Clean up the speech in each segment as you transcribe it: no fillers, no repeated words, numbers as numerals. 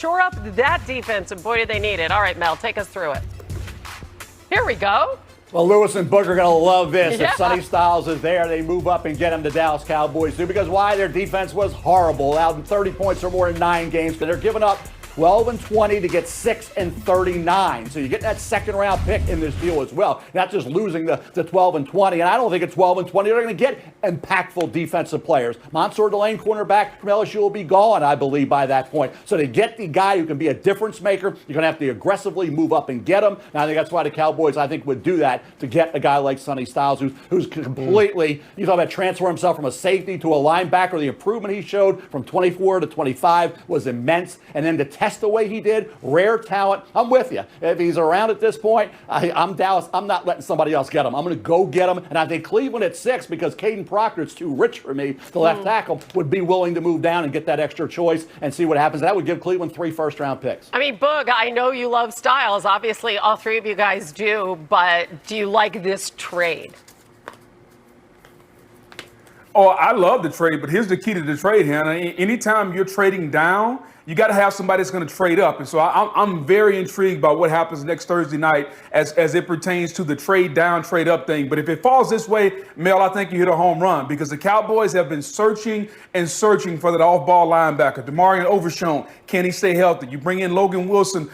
Shore up that defense, and boy, did they need it. All right, Mel, take us through it. Here we go. Well, Lewis and Book are going to love this. Yeah. If Sonny Styles is there, they move up and get him. The Dallas Cowboys do. Because why? Their defense was horrible. Allowed 30 points or more in 9 games. They're giving up 12 and 20 to get 6 and 39. So you get that second round pick in this deal as well. Not just losing the 12 and 20. And I don't think at 12 and 20 they're going to get impactful defensive players. Mansour Delane, cornerback from LSU, will be gone, I believe, by that point. So to get the guy who can be a difference maker, you're going to have to aggressively move up and get him. And I think that's why the Cowboys, I think, would do that to get a guy like Sonny Styles, who's completely, you talk about transfer himself from a safety to a linebacker. The improvement he showed from 24 to 25 was immense. And then to test the way he did, rare talent. I'm with you. If he's around at this point, I'm Dallas. I'm not letting somebody else get him. I'm going to go get him. And I think Cleveland at 6, because Caden Proctor's too rich for me, the left tackle, would be willing to move down and get that extra choice and see what happens. That would give Cleveland 3 first-round picks. I mean, Boog, I know you love Styles. Obviously, all 3 of you guys do. But do you like this trade? Oh, I love the trade, but here's the key to the trade, Hannah. Anytime you're trading down, you got to have somebody that's going to trade up. And so I'm very intrigued by what happens next Thursday night as it pertains to the trade down, trade up thing. But if it falls this way, Mel, I think you hit a home run, because the Cowboys have been searching and searching for that off-ball linebacker. DeMarion Overshown, can he stay healthy? You bring in Logan Wilson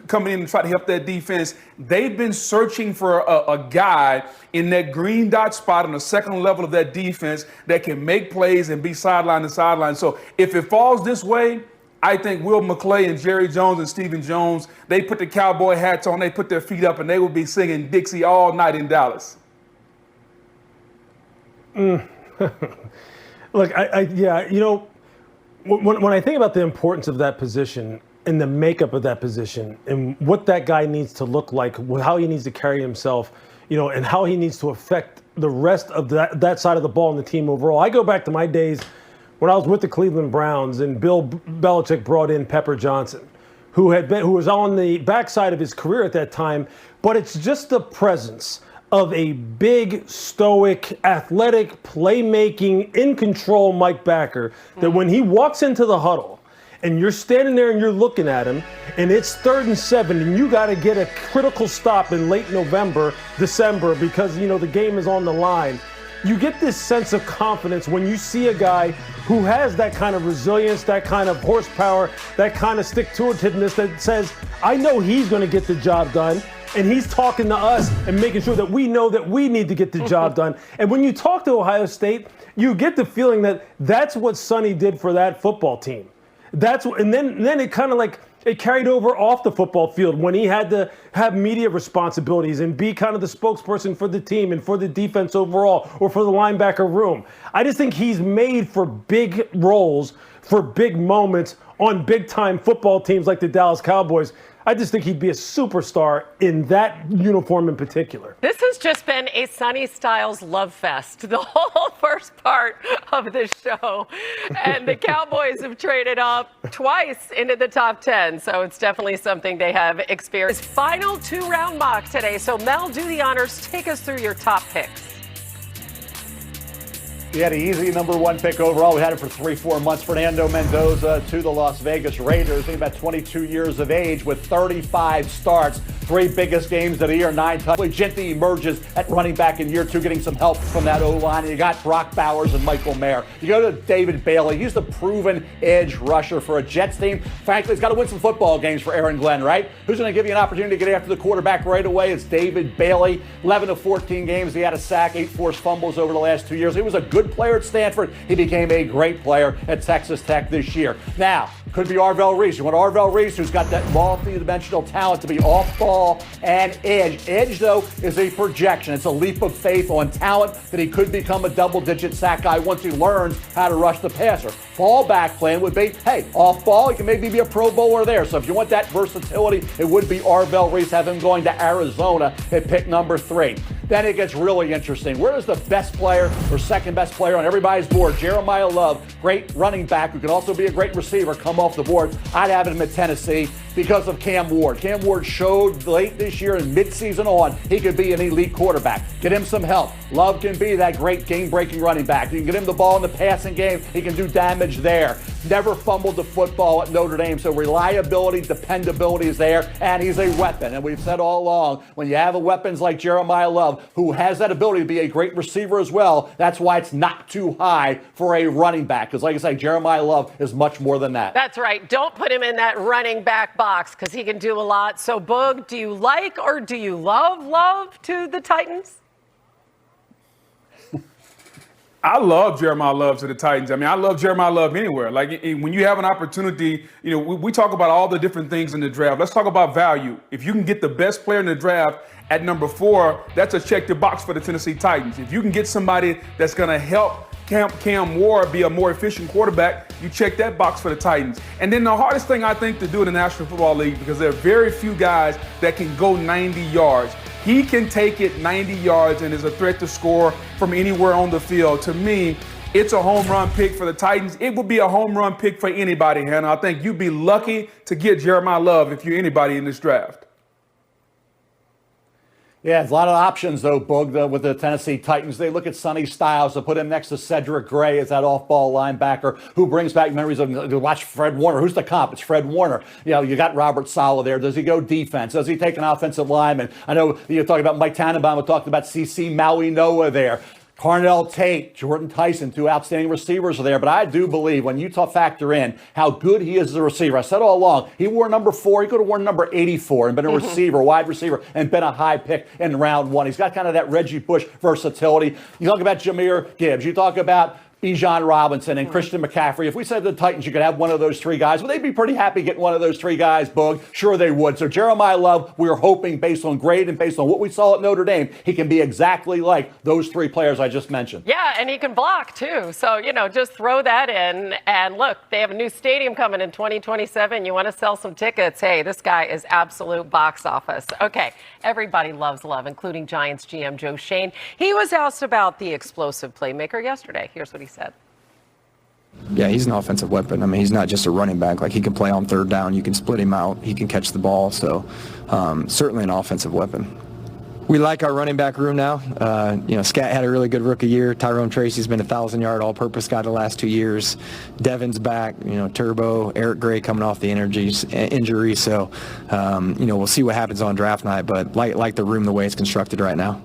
coming in and try to help that defense. They've been searching for a guy in that green dot spot on the second level of that defense that can make plays and be sideline to sideline. So if it falls this way, I think Will McClay and Jerry Jones and Stephen Jones, they put the cowboy hats on, they put their feet up, and they will be singing Dixie all night in Dallas. Look, yeah, you know, when I think about the importance of that position and the makeup of that position and what that guy needs to look like, how he needs to carry himself, you know, and how he needs to affect the rest of that side of the ball and the team overall. I go back to my days when I was with the Cleveland Browns and Bill Belichick brought in Pepper Johnson, who was on the backside of his career at that time. But it's just the presence of a big, stoic, athletic, playmaking, in control Mike Backer that when he walks into the huddle and you're standing there and you're looking at him and it's 3rd and 7 and you got to get a critical stop in late November, December, because, you know, the game is on the line. You get this sense of confidence when you see a guy who has that kind of resilience, that kind of horsepower, that kind of stick-to-itiveness that says, I know he's going to get the job done, and he's talking to us and making sure that we know that we need to get the job done. And when you talk to Ohio State, you get the feeling that that's what Sonny did for that football team. And then it kind of like, it carried over off the football field when he had to have media responsibilities and be kind of the spokesperson for the team and for the defense overall or for the linebacker room. I just think he's made for big roles, for big moments on big-time football teams like the Dallas Cowboys. I just think he'd be a superstar in that uniform in particular. This has just been a Sonny Styles love fest, the whole first part of the show. And the Cowboys have traded up twice into the top 10, so it's definitely something they have experienced. Final 2-round mock today. So, Mel, do the honors. Take us through your top picks. He had an easy number 1 pick overall. We had him for 3-4 months. Fernando Mendoza to the Las Vegas Raiders. He's about 22 years of age with 35 starts. 3 biggest games of the year, 9 touchdowns. Ginty emerges at running back in year 2, getting some help from that O-line. And you got Brock Bowers and Michael Mayer. You go to David Bailey. He's the proven edge rusher for a Jets team. Frankly, he's got to win some football games for Aaron Glenn, right? Who's going to give you an opportunity to get after the quarterback right away? It's David Bailey. 11 of 14 games. He had a sack, 8 forced fumbles over the last 2 years. He was a good player at Stanford. He became a great player at Texas Tech this year. Now, could be Arvell Reese. You want Arvell Reese, who's got that multi-dimensional talent to be off ball and edge. Edge, though, is a projection. It's a leap of faith on talent that he could become a double-digit sack guy once he learns how to rush the passer. Fallback plan would be, hey, off ball, he can maybe be a Pro Bowler there. So if you want that versatility, it would be Arvell Reese. Have him going to Arizona at pick number 3. Then it gets really interesting. Where does the best player or second best player on everybody's board, Jeremiyah Love, great running back who can also be a great receiver, come off the board? I'd have him at Tennessee because of Cam Ward. Cam Ward showed late this year and midseason on he could be an elite quarterback. Get him some help. Love can be that great game-breaking running back. You can get him the ball in the passing game. He can do damage there. never fumbled the football at Notre Dame. So reliability, dependability is there, and he's a weapon. And we've said all along, when you have weapons like Jeremiyah Love, who has that ability to be a great receiver as well, that's why it's not too high for a running back. Because like I say, Jeremiyah Love is much more than that. That's right. Don't put him in that running back box because he can do a lot. So, Boog, do you like or do you love Love to the Titans? I love Jeremiyah Love to the Titans. I mean, I love Jeremiyah Love anywhere. Like, when you have an opportunity, we talk about all the different things in the draft. Let's talk about value. If you can get the best player in the draft at number 4, that's a check the box for the Tennessee Titans. If you can get somebody that's going to help Cam Ward be a more efficient quarterback, you check that box for the Titans. And then the hardest thing, I think, to do in the National Football League, because there are very few guys that can go 90 yards. He can take it 90 yards and is a threat to score from anywhere on the field. To me, it's a home run pick for the Titans. It would be a home run pick for anybody, Hannah. I think you'd be lucky to get Jeremiyah Love if you're anybody in this draft. Yeah, there's a lot of options, though, Boog, with the Tennessee Titans. They look at Sonny Styles to put him next to Cedric Gray as that off-ball linebacker who brings back memories of watch Fred Warner. Who's the comp? It's Fred Warner. You got Robert Saleh there. Does he go defense? Does he take an offensive lineman? I know you're talking about Mike Tannenbaum. We're talking about C.C. Maui Noah there. Carnell Tate, Jordan Tyson, 2 outstanding receivers are there. But I do believe when you factor in how good he is as a receiver, I said all along, he wore number 4. He could have worn number 84 and been a receiver, wide receiver, and been a high pick in round 1. He's got kind of that Reggie Bush versatility. You talk about Jahmyr Gibbs. You talk about Bijan Robinson and Christian McCaffrey. If we said to the Titans you could have one of those 3 guys, would they be pretty happy getting one of those 3 guys, Boog? Sure they would. So Jeremiyah Love, we're hoping based on grade and based on what we saw at Notre Dame, he can be exactly like those 3 players I just mentioned. Yeah, and he can block too. So, just throw that in. And look, they have a new stadium coming in 2027. You want to sell some tickets. Hey, this guy is absolute box office. Okay, everybody loves Love, including Giants GM Joe Shane. He was asked about the explosive playmaker yesterday. Here's what he said. Yeah, he's an offensive weapon. I mean, he's not just a running back. Like, he can play on third down. You can split him out. He can catch the ball. So certainly an offensive weapon. We like our running back room now. Scat had a really good rookie year. Tyrone Tracy's been a 1,000-yard all-purpose guy the last 2 years. Devin's back. Turbo, Eric Gray coming off the injury. So, we'll see what happens on draft night. But like the room the way it's constructed right now.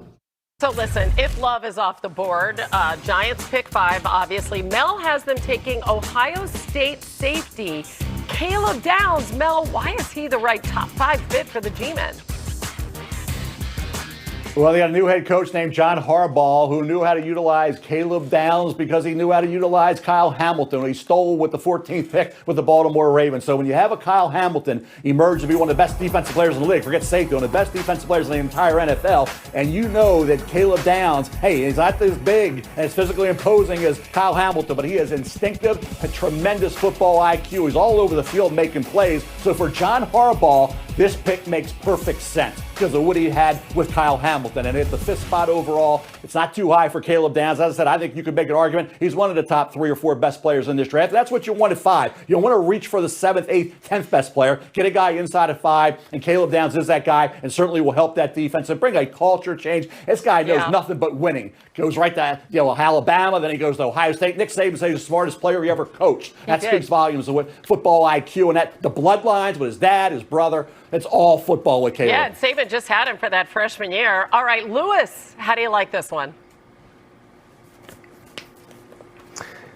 So listen, if Love is off the board, Giants pick 5, obviously. Mel has them taking Ohio State safety Caleb Downs. Mel, why is he the right top 5 fit for the G-Men? Well, they got a new head coach named John Harbaugh who knew how to utilize Caleb Downs because he knew how to utilize Kyle Hamilton. He stole with the 14th pick with the Baltimore Ravens. So when you have a Kyle Hamilton emerge to be one of the best defensive players in the league, forget safety, one of the best defensive players in the entire NFL, and you know that Caleb Downs, hey, he's not as big and as physically imposing as Kyle Hamilton, but he is instinctive, a tremendous football IQ. He's all over the field making plays. So for John Harbaugh, this pick makes perfect sense because of what he had with Kyle Hamilton. And at the 5th spot overall, it's not too high for Caleb Downs. As I said, I think you could make an argument. He's one of the top 3 or 4 best players in this draft. That's what you want at 5. You want to reach for the 7th, 8th, 10th best player. Get a guy inside of 5, and Caleb Downs is that guy and certainly will help that defense and bring a culture change. This guy knows nothing but winning. Goes right to Alabama, then he goes to Ohio State. Nick Saban says he's the smartest player he ever coached. That speaks volumes of what football IQ and that the bloodlines with his dad, his brother. It's all football with Caleb. Yeah, and Saban just had him for that freshman year. All right, Lewis, how do you like this one?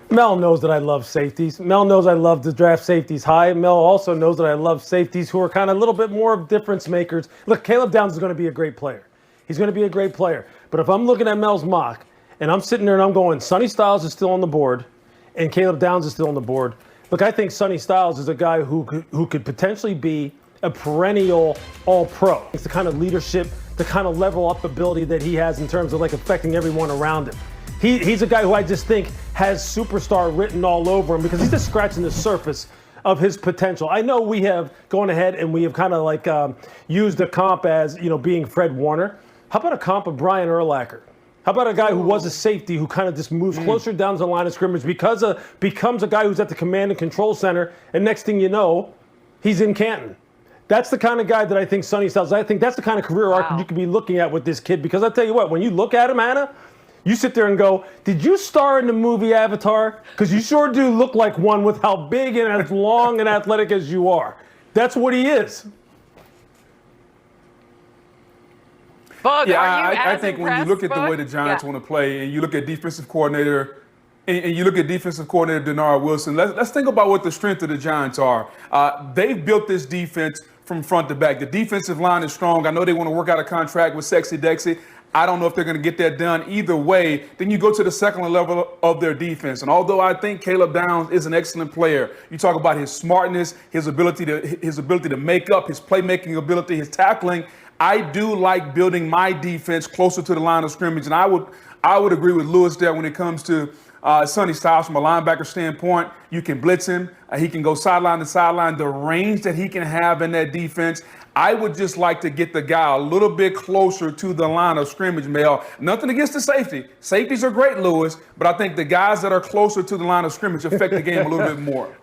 Mel knows that I love safeties. Mel knows I love to draft safeties high. Mel also knows that I love safeties who are kind of a little bit more of difference makers. Look, Caleb Downs is going to be a great player. He's going to be a great player. But if I'm looking at Mel's mock and I'm sitting there and I'm going, Sonny Styles is still on the board and Caleb Downs is still on the board. Look, I think Sonny Styles is a guy who could potentially be a perennial all-pro. It's the kind of leadership, the kind of level up ability that he has in terms of like affecting everyone around him. He's a guy who I just think has superstar written all over him because he's just scratching the surface of his potential. I know we have gone ahead and we have kind of like used a comp as, being Fred Warner. How about a comp of Brian Urlacher? How about a guy who was a safety who kind of just moves closer down to the line of scrimmage becomes a guy who's at the command and control center, and next thing you know, he's in Canton. That's the kind of guy that I think Sonny Styles, I think that's the kind of career arc you could be looking at with this kid because I'll tell you what, when you look at him, Anna, You sit there and go, did you star in the movie Avatar? Because you sure do look like one with how big and as long and athletic as you are. That's what he is. Bug, Yeah, are you I as think when you impressed, look at the Bug? way the Giants Yeah. want to play, and you look at defensive coordinator, and you look at defensive coordinator Denard Wilson, let's think about what the strength of the Giants are. They've built this defense from front to back. The defensive line is strong. I know they want to work out a contract with Sexy Dexy. I don't know if they're going to get that done either way. Then you go to the second level of their defense. And although I think Caleb Downs is an excellent player, you talk about his smartness, his ability to make up, his playmaking ability, his tackling. I do like building my defense closer to the line of scrimmage. And I would agree with Lewis there when it comes to Sonny Styles from a linebacker standpoint. You can blitz him. He can go sideline to sideline. The range that he can have in that defense, I would just like to get the guy a little bit closer to the line of scrimmage, Mel. Nothing against the safety. Safeties are great, Lewis, but I think the guys that are closer to the line of scrimmage affect the game a little bit more.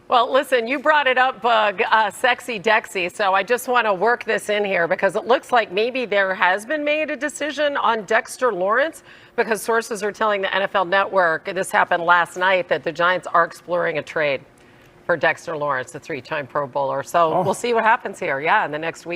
Well, listen, you brought it up, Bug, Sexy Dexy, so I just want to work this in here because it looks like maybe there has been made a decision on Dexter Lawrence because sources are telling the NFL Network, this happened last night, that the Giants are exploring a trade for Dexter Lawrence, the 3-time Pro Bowler. So we'll see what happens here, in the next week.